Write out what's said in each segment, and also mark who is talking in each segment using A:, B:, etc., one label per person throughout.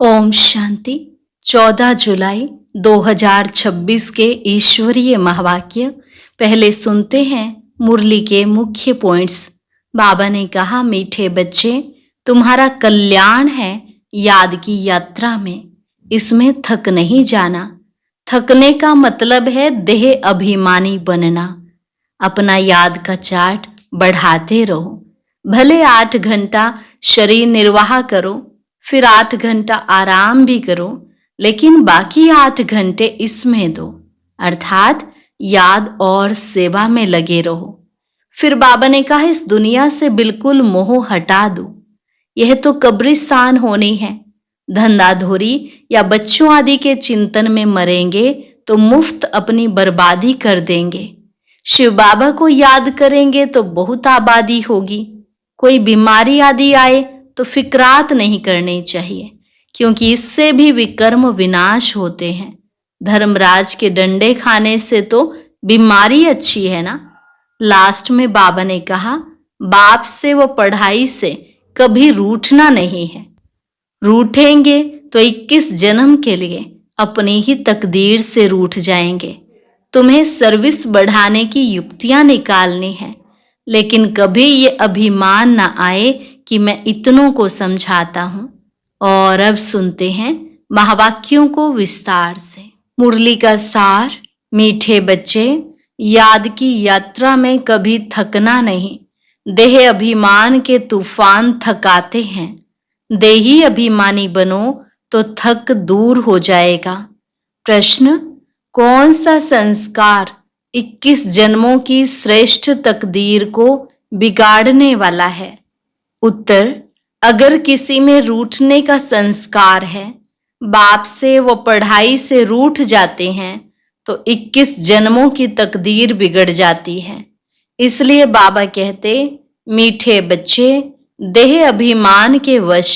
A: ओम शांति। 14 जुलाई 2026 के ईश्वरीय महावाक्य पहले सुनते हैं मुरली के मुख्य पॉइंट्स। बाबा ने कहा, मीठे बच्चे, तुम्हारा कल्याण है याद की यात्रा में, इसमें थक नहीं जाना। थकने का मतलब है देह अभिमानी बनना। अपना याद का चार्ट बढ़ाते रहो। भले 8 घंटा शरीर निर्वाह करो, फिर 8 घंटा आराम भी करो, लेकिन बाकी 8 घंटे इसमें दो, अर्थात याद और सेवा में लगे रहो। फिर बाबा ने कहा, इस दुनिया से बिल्कुल मोह हटा दो। यह तो कब्रिस्तान होनी है। धंधाधोरी या बच्चों आदि के चिंतन में मरेंगे तो मुफ्त अपनी बर्बादी कर देंगे। शिव बाबा को याद करेंगे तो बहुत आबादी होगी। कोई बीमारी आदि आए तो फिक्रात नहीं करनी चाहिए, क्योंकि इससे भी विकर्म विनाश होते हैं। धर्मराज के डंडे खाने से तो बीमारी अच्छी है ना। लास्ट में बाबा ने कहा, बाप से व पढ़ाई से कभी रूठना नहीं है। रूठेंगे तो 21 जन्म के लिए अपनी ही तकदीर से रूठ जाएंगे। तुम्हें सर्विस बढ़ाने की युक्तियां निकालनी है, लेकिन कभी ये अभिमान ना आए कि मैं इतनों को समझाता हूं। और अब सुनते हैं महावाक्यों को विस्तार से। मुरली का सार, मीठे बच्चे, याद की यात्रा में कभी थकना नहीं। देह अभिमान के तूफान थकाते हैं। देही अभिमानी बनो तो थक दूर हो जाएगा। प्रश्न, कौन सा संस्कार 21 जन्मों की श्रेष्ठ तकदीर को बिगाड़ने वाला है? उत्तर, अगर किसी में रूठने का संस्कार है, बाप से व पढ़ाई से रूठ जाते हैं, तो 21 जन्मों की तकदीर बिगड़ जाती है। इसलिए बाबा कहते, मीठे बच्चे, देह अभिमान के वश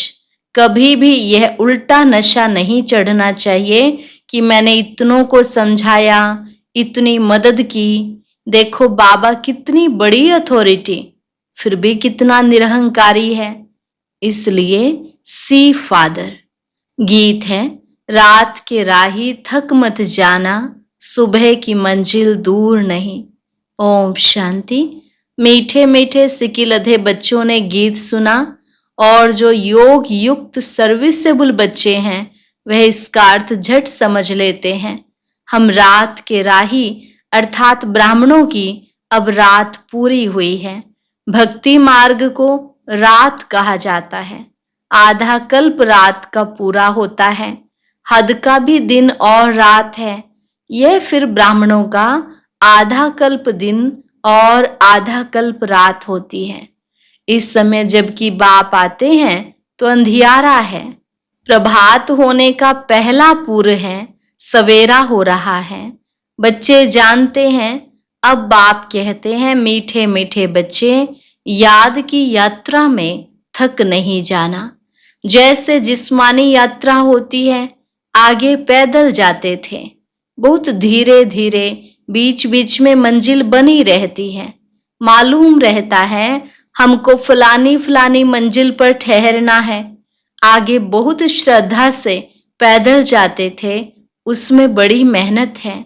A: कभी भी यह उल्टा नशा नहीं चढ़ना चाहिए कि मैंने इतनों को समझाया, इतनी मदद की, देखो बाबा कितनी बड़ी अथॉरिटी, फिर भी कितना निरहंकारी है। इसलिए सी फादर। गीत है, रात के राही थक मत जाना, सुबह की मंजिल दूर नहीं। ओम शांति। मीठे मीठे सिकिलधे बच्चों ने गीत सुना, और जो योग युक्त सर्विसेबल बच्चे हैं वह इसका अर्थ झट समझ लेते हैं। हम रात के राही अर्थात ब्राह्मणों की अब रात पूरी हुई है। भक्ति मार्ग को रात कहा जाता है। आधा कल्प रात का पूरा होता है। हद का भी दिन और रात है। यह फिर ब्राह्मणों का आधा कल्प दिन और आधा कल्प रात होती है। इस समय जबकि बाप आते हैं तो अंधियारा है। प्रभात होने का पहला पूर्व है, सवेरा हो रहा है। बच्चे जानते हैं। अब बाप कहते हैं, मीठे मीठे बच्चे, याद की यात्रा में थक नहीं जाना। जैसे जिस्मानी यात्रा होती है, आगे पैदल जाते थे, बहुत धीरे धीरे, बीच बीच में मंजिल बनी रहती है। मालूम रहता है हमको फलानी फलानी मंजिल पर ठहरना है। आगे बहुत श्रद्धा से पैदल जाते थे, उसमें बड़ी मेहनत है।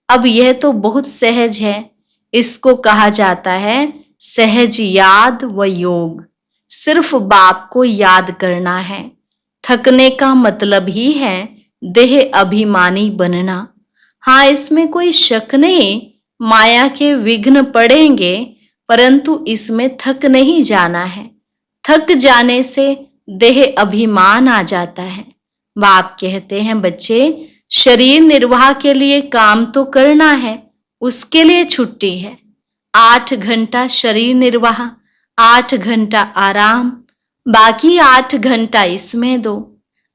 A: अब यह तो बहुत सहज है। इसको कहा जाता है सहज याद व योग। सिर्फ बाप को याद करना है। थकने का मतलब ही है देह अभिमानी बनना। हाँ, इसमें कोई शक नहीं, माया के विघ्न पड़ेंगे, परंतु इसमें थक नहीं जाना है। थक जाने से देह अभिमान आ जाता है। बाप कहते हैं, बच्चे, शरीर निर्वाह के लिए काम तो करना है, उसके लिए छुट्टी है। 8 घंटा शरीर निर्वाह, 8 घंटा आराम, बाकी 8 घंटा इसमें दो।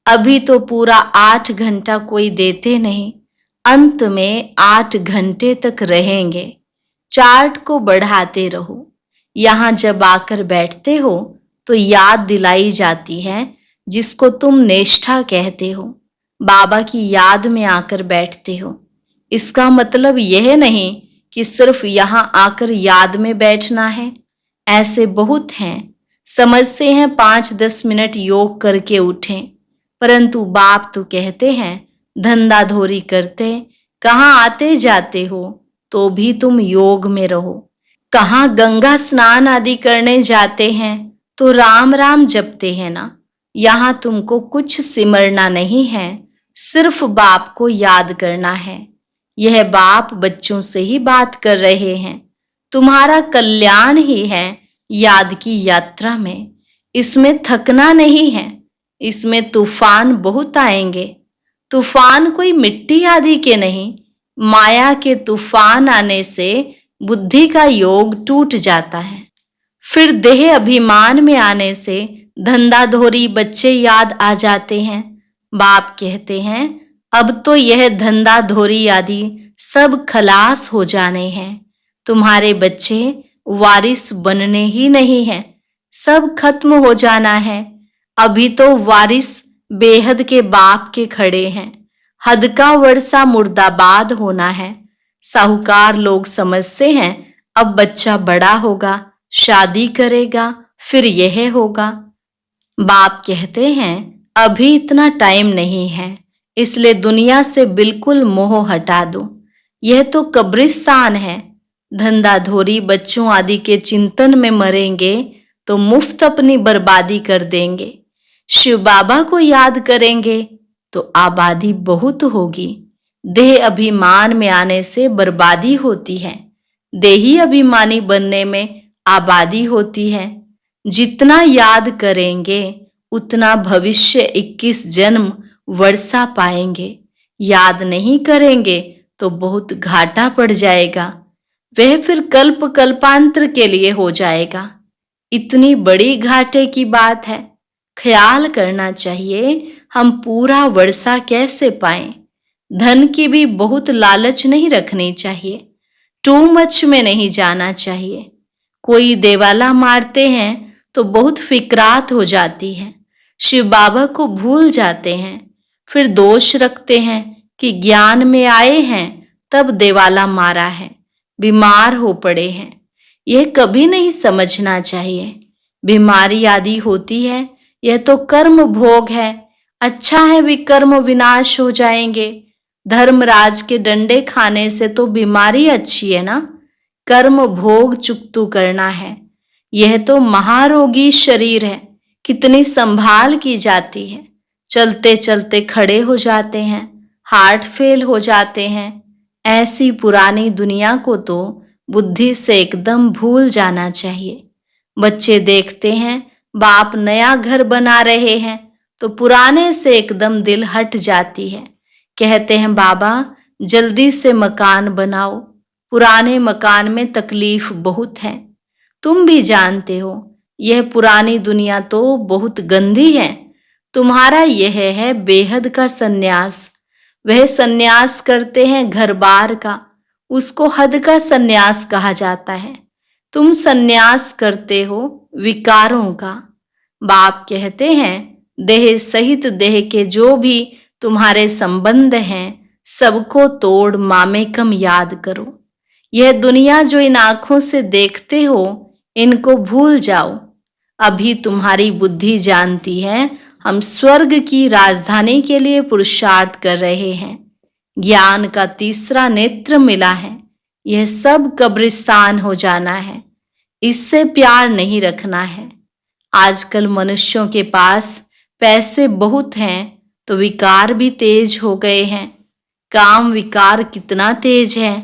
A: अभी तो पूरा 8 घंटा कोई देते नहीं, अंत में 8 घंटे तक रहेंगे। चार्ट को बढ़ाते रहो। यहाँ जब आकर बैठते हो तो याद दिलाई जाती है, जिसको तुम निष्ठा कहते हो। बाबा की याद में आकर बैठते हो। इसका मतलब यह नहीं कि सिर्फ यहाँ आकर याद में बैठना है। ऐसे बहुत हैं, समझते हैं 5-10 मिनट योग करके उठें, परंतु बाप तो कहते हैं धंधा धोरी करते कहाँ आते जाते हो, तो भी तुम योग में रहो। कहाँ गंगा स्नान आदि करने जाते हैं तो राम राम जपते हैं ना। यहाँ तुमको कुछ सिमरना नहीं है, सिर्फ बाप को याद करना है। यह बाप बच्चों से ही बात कर रहे हैं। तुम्हारा कल्याण ही है याद की यात्रा में। इसमें थकना नहीं है। इसमें तूफान बहुत आएंगे। तूफान कोई मिट्टी आदि के नहीं। माया के तूफान आने से बुद्धि का योग टूट जाता है। फिर देह अभिमान में आने से धंधाधोरी बच्चे याद आ जाते हैं। बाप कहते हैं अब तो यह धंधाधोरी आदि सब खलास हो जाने हैं। तुम्हारे बच्चे वारिस बनने ही नहीं हैं, सब खत्म हो जाना है। अभी तो वारिस बेहद के बाप के खड़े हैं। हद का वर्षा मुर्दाबाद होना है। साहूकार लोग समझते हैं अब बच्चा बड़ा होगा, शादी करेगा, फिर यह होगा। बाप कहते हैं अभी इतना टाइम नहीं है, इसलिए दुनिया से बिल्कुल मोह हटा दो। यह तो कब्रिस्तान है। धंधाधोरी बच्चों आदि के चिंतन में मरेंगे तो मुफ्त अपनी बर्बादी कर देंगे। शिव बाबा को याद करेंगे तो आबादी बहुत होगी। देह अभिमान में आने से बर्बादी होती है। देही अभिमानी बनने में आबादी होती है। जितना याद करेंगे उतना भविष्य 21 जन्म वर्षा पाएंगे। याद नहीं करेंगे तो बहुत घाटा पड़ जाएगा। वह फिर कल्प कल्पांतर के लिए हो जाएगा। इतनी बड़ी घाटे की बात है। ख्याल करना चाहिए हम पूरा वर्षा कैसे पाएं। धन की भी बहुत लालच नहीं रखनी चाहिए। टू मच में नहीं जाना चाहिए। कोई देवाला मारते हैं तो बहुत फिक्रात हो जाती है। शिव बाबा को भूल जाते हैं। फिर दोष रखते हैं कि ज्ञान में आए हैं तब देवाला मारा है, बीमार हो पड़े हैं। यह कभी नहीं समझना चाहिए। बीमारी आदि होती है, यह तो कर्म भोग है। अच्छा है विकर्म विनाश हो जाएंगे। धर्मराज के डंडे खाने से तो बीमारी अच्छी है ना। कर्म भोग चुकतू करना है। यह तो महारोगी शरीर है, कितनी संभाल की जाती है। चलते चलते खड़े हो जाते हैं, हार्ट फेल हो जाते हैं। ऐसी पुरानी दुनिया को तो बुद्धि से एकदम भूल जाना चाहिए। बच्चे देखते हैं बाप नया घर बना रहे हैं तो पुराने से एकदम दिल हट जाती है। कहते हैं बाबा जल्दी से मकान बनाओ, पुराने मकान में तकलीफ बहुत है। तुम भी जानते हो यह पुरानी दुनिया तो बहुत गंदी है। तुम्हारा यह है बेहद का सन्यास। वह सन्यास करते हैं घर बार का, उसको हद का सन्यास कहा जाता है। तुम सन्यास करते हो विकारों का। बाप कहते हैं देह सहित देह के जो भी तुम्हारे संबंध हैं सबको तोड़ मामेकम याद करो। यह दुनिया जो इन आंखों से देखते हो इनको भूल जाओ। अभी तुम्हारी बुद्धि जानती है हम स्वर्ग की राजधानी के लिए पुरुषार्थ कर रहे हैं। ज्ञान का तीसरा नेत्र मिला है। यह सब कब्रिस्तान हो जाना है। इससे प्यार नहीं रखना है। आजकल मनुष्यों के पास पैसे बहुत हैं तो विकार भी तेज हो गए हैं। काम विकार कितना तेज है,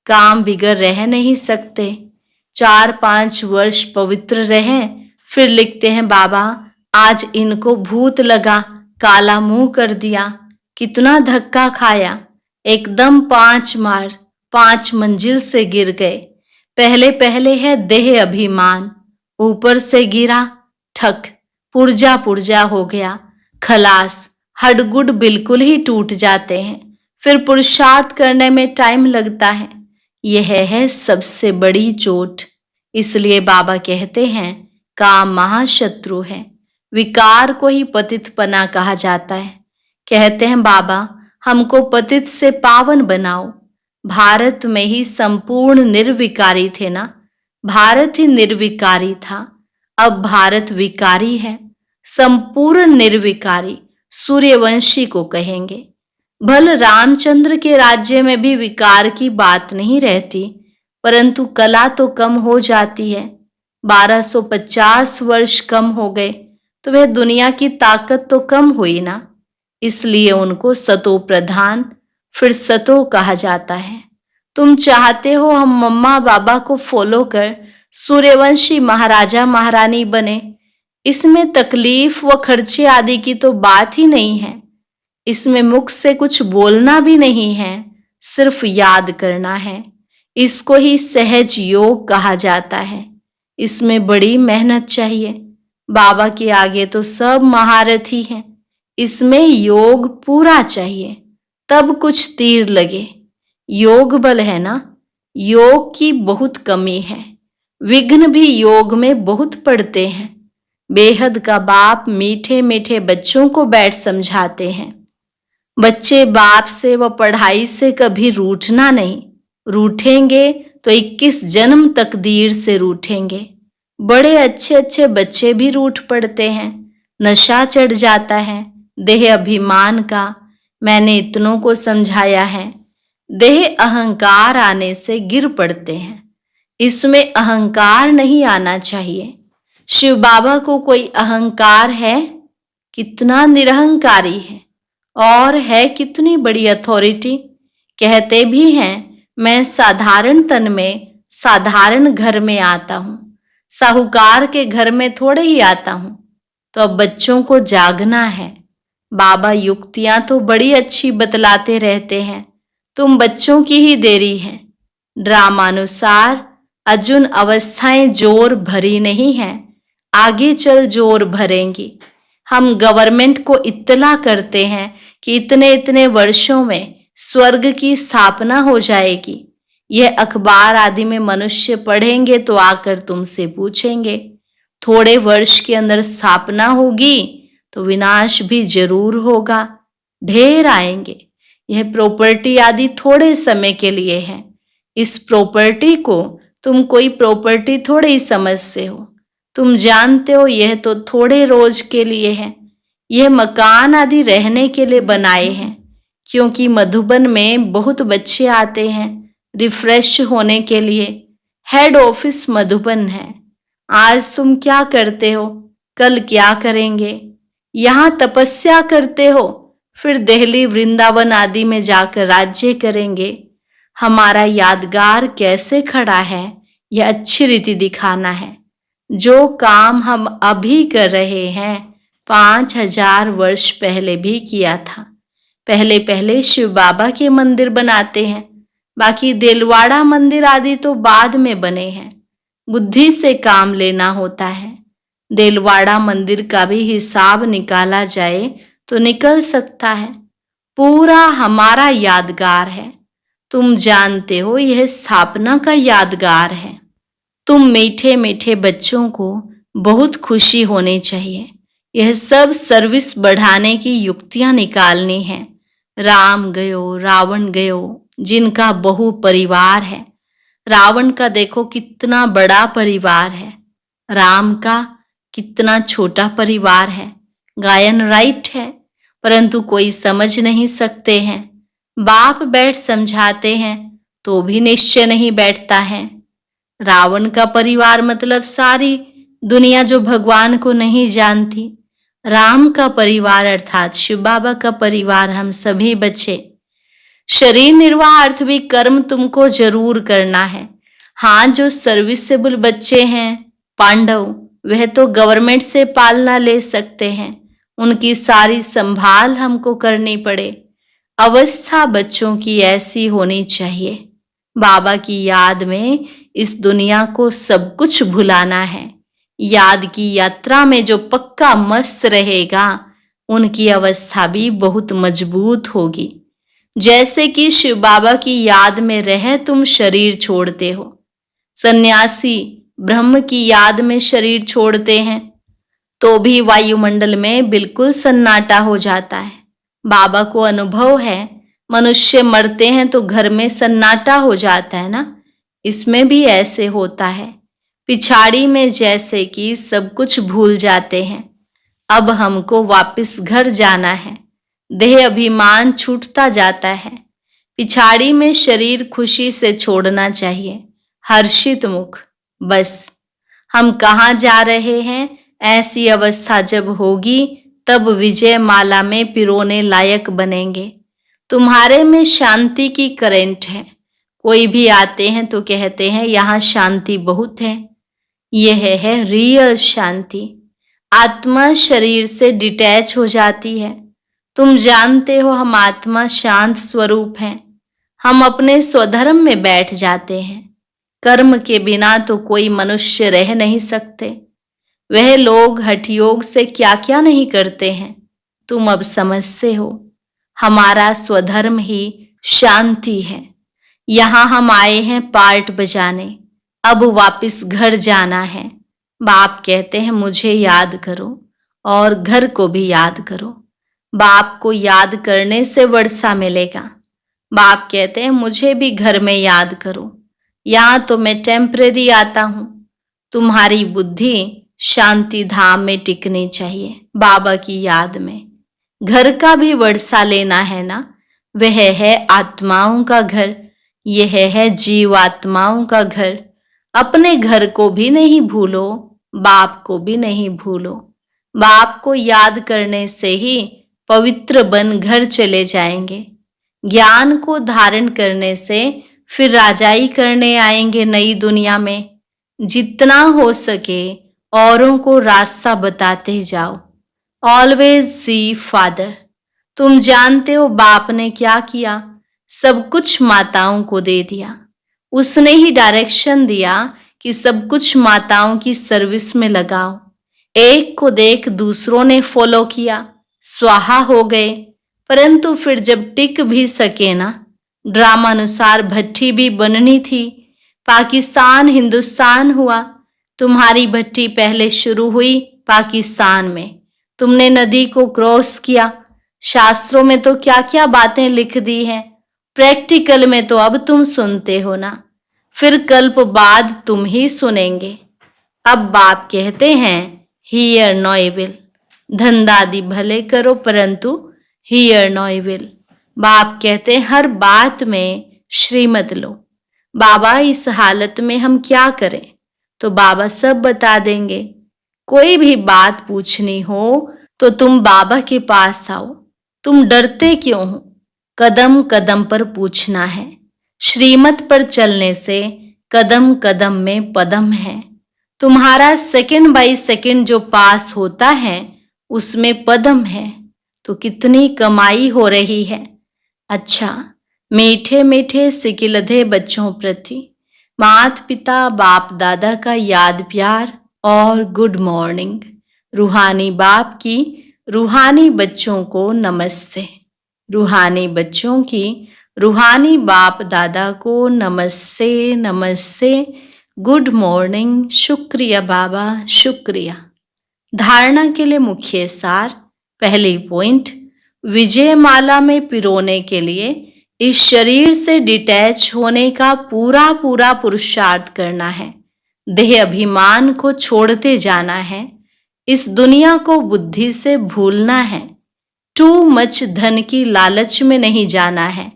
A: काम बिगर रह नहीं सकते। 4-5 वर्ष पवित्र रहें, फिर लिखते हैं बाबा आज इनको भूत लगा, काला मुंह कर दिया, कितना धक्का खाया, एकदम 5 मार 5 मंजिल से गिर गए। पहले पहले है देह अभिमान, ऊपर से गिरा ठक, पुर्जा पुर्जा हो गया, खलास, हडगुड बिल्कुल ही टूट जाते हैं। फिर पुरुषार्थ करने में टाइम लगता है। यह है सबसे बड़ी चोट। इसलिए बाबा कहते हैं काम महाशत्रु है। विकार को ही पतितपना कहा जाता है। कहते हैं बाबा हमको पतित से पावन बनाओ। भारत में ही संपूर्ण निर्विकारी थे ना। भारत ही निर्विकारी था, अब भारत विकारी है। संपूर्ण निर्विकारी, सूर्यवंशी को कहेंगे। भल रामचंद्र के राज्य में भी विकार की बात नहीं रहती, परंतु कला तो कम हो जाती है। 1250 वर्ष कम हो गए तो वह दुनिया की ताकत तो कम हुई ना, इसलिए उनको सतो प्रधान फिर सतो कहा जाता है। तुम चाहते हो हम मम्मा बाबा को फॉलो कर सूर्यवंशी महाराजा महारानी बने, इसमें तकलीफ व खर्चे आदि की तो बात ही नहीं है। इसमें मुख से कुछ बोलना भी नहीं है, सिर्फ याद करना है। इसको ही सहज योग कहा जाता है। इसमें बड़ी मेहनत चाहिए। बाबा के आगे तो सब महारथी हैं। इसमें योग पूरा चाहिए, तब कुछ तीर लगे। योग बल है ना, योग की बहुत कमी है। विघ्न भी योग में बहुत पड़ते हैं। बेहद का बाप मीठे मीठे बच्चों को बैठ समझाते हैं। बच्चे बाप से व पढ़ाई से कभी रूठना नहीं। रूठेंगे तो 21 जन्म तकदीर से रूठेंगे। बड़े अच्छे अच्छे बच्चे भी रूठ पड़ते हैं। नशा चढ़ जाता है देह अभिमान का। मैंने इतनों को समझाया है, देह अहंकार आने से गिर पड़ते हैं। इसमें अहंकार नहीं आना चाहिए। शिव बाबा को कोई अहंकार है? कितना निरहंकारी है, और है कितनी बड़ी अथॉरिटी। कहते भी हैं मैं साधारण तन में साधारण घर में आता हूं, साहूकार के घर में थोड़े ही आता हूं। तो अब बच्चों को जागना है। बाबा युक्तियां तो बड़ी अच्छी बतलाते रहते हैं, तुम बच्चों की ही देरी है। ड्रामानुसार अर्जुन अवस्थाएं जोर भरी नहीं है, आगे चल जोर भरेंगी। हम गवर्नमेंट को इत्तला करते हैं कि इतने इतने वर्षों में स्वर्ग की स्थापना हो जाएगी। यह अखबार आदि में मनुष्य पढ़ेंगे तो आकर तुमसे पूछेंगे। थोड़े वर्ष के अंदर स्थापना होगी तो विनाश भी जरूर होगा। ढेर आएंगे। यह प्रॉपर्टी आदि थोड़े समय के लिए है। इस प्रॉपर्टी को तुम कोई प्रॉपर्टी थोड़े ही समझते हो। तुम जानते हो यह तो थोड़े रोज के लिए है। यह मकान आदि रहने के लिए बनाए हैं, क्योंकि मधुबन में बहुत बच्चे आते हैं रिफ्रेश होने के लिए। हेड ऑफिस मधुबन है। आज तुम क्या करते हो, कल क्या करेंगे। यहाँ तपस्या करते हो, फिर दिल्ली वृंदावन आदि में जाकर राज्य करेंगे। हमारा यादगार कैसे खड़ा है, यह अच्छी रीति दिखाना है। जो काम हम अभी कर रहे हैं 5000 वर्ष पहले भी किया था। पहले पहले शिव बाबा के मंदिर बनाते हैं, बाकी देलवाड़ा मंदिर आदि तो बाद में बने हैं। बुद्धि से काम लेना होता है। देलवाड़ा मंदिर का भी हिसाब निकाला जाए तो निकल सकता है। पूरा हमारा यादगार है। तुम जानते हो यह स्थापना का यादगार है। तुम मीठे मीठे बच्चों को बहुत खुशी होनी चाहिए। यह सब सर्विस बढ़ाने की युक्तियां निकालनी है। राम गयो रावण गयो, जिनका बहु परिवार है। रावण का देखो कितना बड़ा परिवार है, राम का कितना छोटा परिवार है। गायन राइट है, परंतु कोई समझ नहीं सकते हैं। बाप बैठ समझाते हैं तो भी निश्चय नहीं बैठता है। रावण का परिवार मतलब सारी दुनिया जो भगवान को नहीं जानती। राम का परिवार अर्थात शिव बाबा का परिवार हम सभी बच्चे। शरीर निर्वाह अर्थ भी कर्म तुमको जरूर करना है। हाँ, जो सर्विसेबल बच्चे हैं पांडव, वह तो गवर्नमेंट से पालना ले सकते हैं। उनकी सारी संभाल हमको करनी पड़े। अवस्था बच्चों की ऐसी होनी चाहिए। बाबा की याद में इस दुनिया को सब कुछ भुलाना है। याद की यात्रा में जो पक्का मस्त रहेगा, उनकी अवस्था भी बहुत मजबूत होगी। जैसे कि शिव बाबा की याद में रह तुम शरीर छोड़ते हो। सन्यासी ब्रह्म की याद में शरीर छोड़ते हैं तो भी वायुमंडल में बिल्कुल सन्नाटा हो जाता है। बाबा को अनुभव है, मनुष्य मरते हैं तो घर में सन्नाटा हो जाता है ना। इसमें भी ऐसे होता है। पिछाड़ी में जैसे कि सब कुछ भूल जाते हैं। अब हमको वापस घर जाना है। देह अभिमान छूटता जाता है। पिछाड़ी में शरीर खुशी से छोड़ना चाहिए। हर्षित मुख। बस हम कहाँ जा रहे हैं, ऐसी अवस्था जब होगी तब विजय माला में पिरोने लायक बनेंगे। तुम्हारे में शांति की करंट है। कोई भी आते हैं तो कहते हैं यहाँ शांति बहुत है। यह है रियल शांति। आत्मा शरीर से डिटैच हो जाती है। तुम जानते हो हम आत्मा शांत स्वरूप हैं। हम अपने स्वधर्म में बैठ जाते हैं। कर्म के बिना तो कोई मनुष्य रह नहीं सकते। वह लोग हठयोग से क्या क्या नहीं करते हैं, तुम अब समझते हो। हमारा स्वधर्म ही शांति है। यहाँ हम आए हैं पार्ट बजाने। अब वापस घर जाना है। बाप कहते हैं मुझे याद करो और घर को भी याद करो। बाप को याद करने से वर्षा मिलेगा। बाप कहते हैं मुझे भी घर में याद करो। यहाँ तो मैं टेम्परेरी आता हूँ। तुम्हारी बुद्धि शांति धाम में टिकनी चाहिए, बाबा की याद में। घर का भी वर्षा लेना है ना। वह है आत्माओं का घर। यह है जीवात्माओं का घर। अपने घर को भी नहीं भूलो, बाप को भी नहीं भूलो। बाप को याद करने से ही पवित्र बन घर चले जाएंगे। ज्ञान को धारण करने से फिर राजाई करने आएंगे नई दुनिया में। जितना हो सके औरों को रास्ता बताते जाओ। Always see father. तुम जानते हो बाप ने क्या किया। सब कुछ माताओं को दे दिया। उसने ही डायरेक्शन दिया कि सब कुछ माताओं की सर्विस में लगाओ। एक को देख दूसरों ने फॉलो किया, स्वाहा हो गए। परंतु फिर जब टिक भी सके ना, ड्रामा अनुसार भट्टी भी बननी थी। पाकिस्तान हिंदुस्तान हुआ। तुम्हारी भट्टी पहले शुरू हुई पाकिस्तान में। तुमने नदी को क्रॉस किया। शास्त्रों में तो क्या क्या बातें लिख दी हैं, प्रैक्टिकल में तो अब तुम सुनते हो ना। फिर कल्प बाद तुम ही सुनेंगे। अब बाप कहते हैं हियर नो विल। धंधादी भले करो परंतु हियर नो विल। बाप कहते हैं हर बात में श्रीमत लो। बाबा इस हालत में हम क्या करें, तो बाबा सब बता देंगे। कोई भी बात पूछनी हो तो तुम बाबा के पास आओ। तुम डरते क्यों हो? कदम कदम पर पूछना है। श्रीमत पर चलने से कदम कदम में पदम है। तुम्हारा सेकंड बाय सेकंड जो पास होता है उसमें पदम है। तो कितनी कमाई हो रही है। अच्छा, मीठे मीठे सिकिलधे बच्चों प्रति माता पिता बाप दादा का याद प्यार और गुड मॉर्निंग। रूहानी बाप की रूहानी बच्चों को नमस्ते। रूहानी बच्चों की रूहानी बाप दादा को नमस्ते नमस्ते। Good morning. शुक्रिया बाबा, शुक्रिया। धारणा के लिए मुख्य सार। पहली पॉइंट, विजय माला में पिरोने के लिए इस शरीर से डिटैच होने का पूरा पूरा पुरुषार्थ करना है। देह अभिमान को छोड़ते जाना है। इस दुनिया को बुद्धि से भूलना है। टू मच धन की लालच में नहीं जाना है।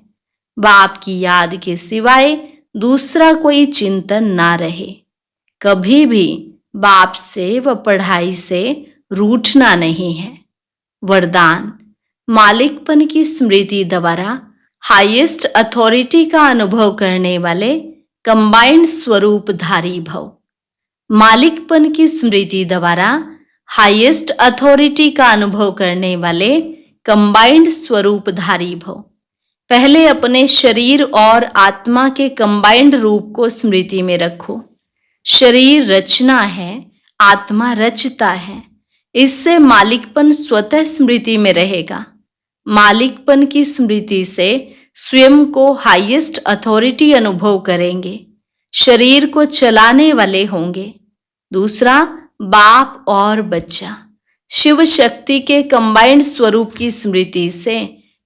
A: बाप की याद के सिवाय दूसरा कोई चिंतन ना रहे। कभी भी बाप से व पढ़ाई से रूठना नहीं है। वरदान, मालिकपन की स्मृति द्वारा हाईएस्ट अथॉरिटी का अनुभव करने वाले कंबाइंड स्वरूपधारी भव। मालिकपन की स्मृति द्वारा हाईएस्ट अथॉरिटी का अनुभव करने वाले कंबाइंड स्वरूपधारी भव। पहले अपने शरीर और आत्मा के कंबाइंड रूप को स्मृति में रखो। शरीर रचना है, आत्मा रचता है। इससे मालिकपन स्वतः स्मृति में रहेगा। मालिकपन की स्मृति से स्वयं को हाईएस्ट अथॉरिटी अनुभव करेंगे। शरीर को चलाने वाले होंगे। दूसरा, बाप और बच्चा शिव शक्ति के कंबाइंड स्वरूप की स्मृति से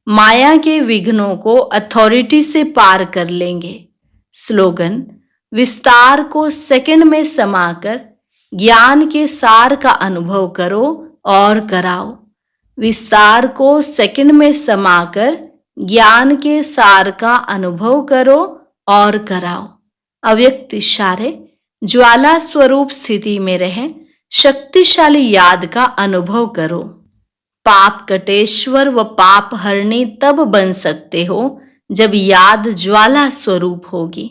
A: माया के विघ्नों को अथॉरिटी से पार कर लेंगे। स्लोगन, विस्तार को सेकंड में समाकर ज्ञान के सार का अनुभव करो और कराओ। विस्तार को सेकंड में समाकर ज्ञान के सार का अनुभव करो और कराओ। अव्यक्त इशारे ज्वाला स्वरूप स्थिति में रहे शक्तिशाली याद का अनुभव करो। पाप कटेश्वर व पाप हरणी तब बन सकते हो जब याद ज्वाला स्वरूप होगी।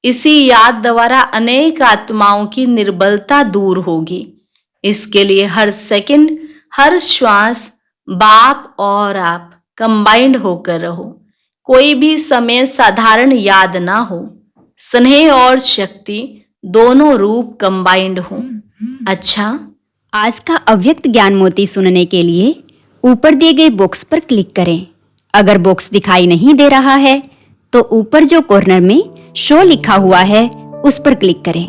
A: इसी याद द्वारा अनेक आत्माओं की निर्बलता दूर होगी। इसके लिए हर सेकंड, हर श्वास बाप और आप कंबाइंड होकर रहो। कोई भी समय साधारण याद ना हो। स्नेह और शक्ति दोनों रूप कंबाइंड हो। अच्छा,
B: आज का अव्यक्त ज्ञान मोती सुनने के लिए ऊपर दिए गए बॉक्स पर क्लिक करें। अगर बॉक्स दिखाई नहीं दे रहा है तो ऊपर जो कॉर्नर में शो लिखा हुआ है उस पर क्लिक करें।